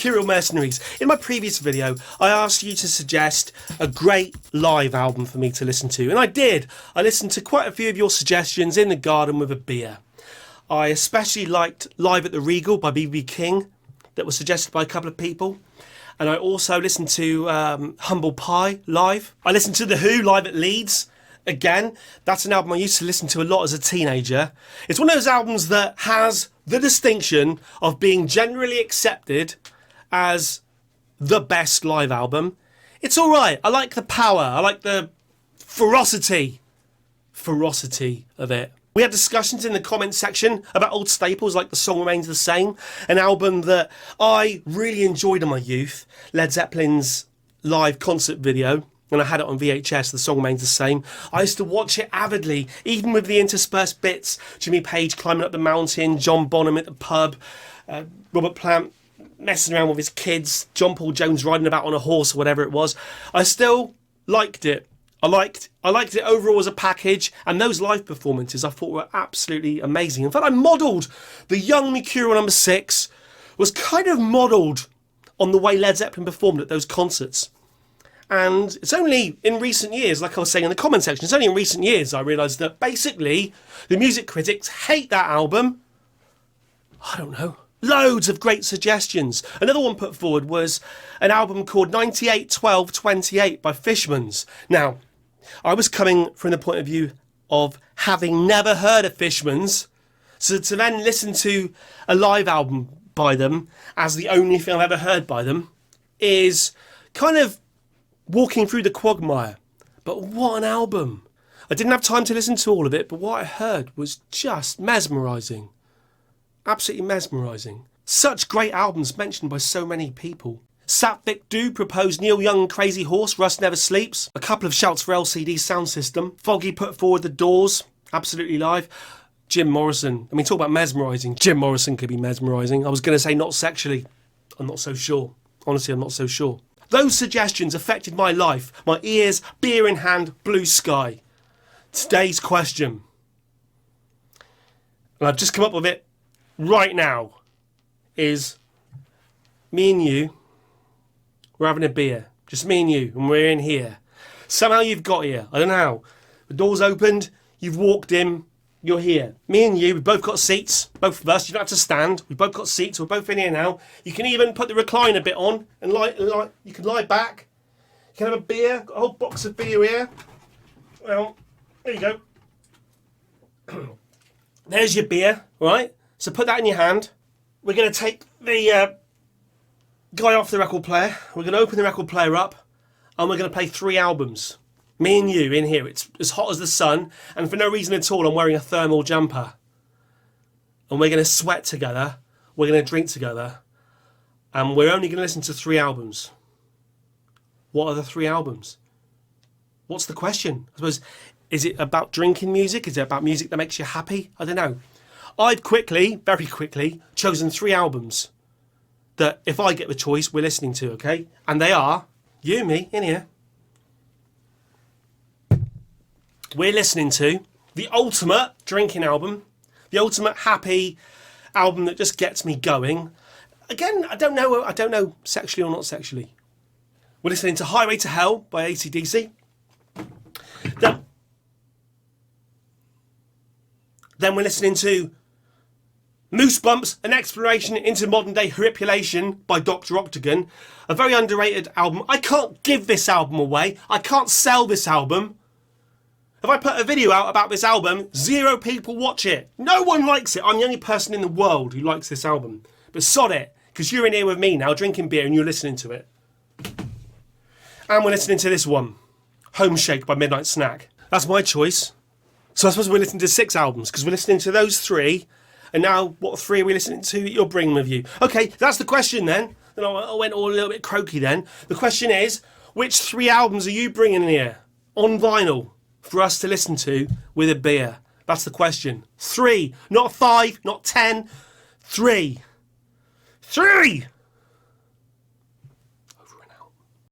Mercurial Mercenaries. In my previous video, I asked you to suggest a great live album for me to listen to, and I did. I listened to quite a few of your suggestions in the garden with a beer. I especially liked Live at the Regal by B.B. King, that was suggested by a couple of people. And I also listened to Humble Pie live. I listened to The Who live at Leeds. Again, that's an album I used to listen to a lot as a teenager. It's one of those albums that has the distinction of being generally accepted as the best live album. It's all right. I like the power. I like the ferocity of it. We had discussions in the comments section about old staples like The Song Remains the Same, an album that I really enjoyed in my youth. Led Zeppelin's live concert video, and I had it on VHS, The Song Remains the Same. I used to watch it avidly, even with the interspersed bits. Jimmy Page climbing up the mountain, John Bonham at the pub, Robert Plant messing around with his kids, John Paul Jones riding about on a horse or whatever it was. I still liked it. I liked it overall as a package, and those live performances I thought were absolutely amazing. In fact, I modelled the young Mercurial number 6, was kind of modelled on the way Led Zeppelin performed at those concerts. And it's only in recent years, like I was saying in the comment section, it's only in recent years I realised that basically the music critics hate that album. I don't know. Loads of great suggestions. Another one put forward was an album called 98-12-28 by Fishmans. Now, I was coming from the point of view of having never heard of Fishmans, so to then listen to a live album by them as the only thing I've ever heard by them is kind of walking through the quagmire. But what an album. I didn't have time to listen to all of it, but what I heard was just mesmerising. Absolutely mesmerising. Such great albums mentioned by so many people. Sapvik Do proposed Neil Young and Crazy Horse, Rust Never Sleeps. A couple of shouts for LCD Sound System. Foggy put forward The Doors, absolutely live. Jim Morrison. I mean, talk about mesmerising. Jim Morrison could be mesmerising. I was going to say not sexually. I'm not so sure. Honestly, I'm not so sure. Those suggestions affected my life. My ears, beer in hand, blue sky. Today's question. And I've just come up with it right now. Is me and you, we're having a beer. Just me and you, and we're in here. Somehow you've got here. I don't know how. The door's opened, you've walked in, you're here. Me and you, we've both got seats. Both of us, you don't have to stand. We've both got seats, we're both in here now. You can even put the recliner bit on and you can lie back. You can have a beer, got a whole box of beer here. Well, there you go. There's your beer, right? So put that in your hand. We're going to take the guy off the record player. We're going to open the record player up and we're going to play 3 albums. Me and you in here. It's as hot as the sun, and for no reason at all I'm wearing a thermal jumper. And we're going to sweat together. We're going to drink together. And we're only going to listen to 3 albums. What are the 3 albums? What's the question? I suppose, is it about drinking music? Is it about music that makes you happy? I don't know. I've very quickly, chosen 3 albums that, if I get the choice, we're listening to, okay? And they are, you and me, in here. We're listening to the ultimate drinking album, the ultimate happy album that just gets me going. Again, I don't know sexually or not sexually. We're listening to Highway to Hell by AC/DC. Then we're listening to Moose Bumps, an exploration into modern day horripilation by Dr. Octagon. A very underrated album. I can't give this album away. I can't sell this album. If I put a video out about this album, 0 people watch it. No one likes it. I'm the only person in the world who likes this album. But sod it, because you're in here with me now drinking beer and you're listening to it. And we're listening to this one, Home Shake by Midnight Snack. That's my choice. So I suppose we're listening to 6 albums, because we're listening to those 3. And now, what 3 are we listening to that you're bringing with you? Okay, that's the question then. Then I went all a little bit croaky then. The question is, which 3 albums are you bringing in here on vinyl for us to listen to with a beer? That's the question. 3, not 5, not 10. 3. 3!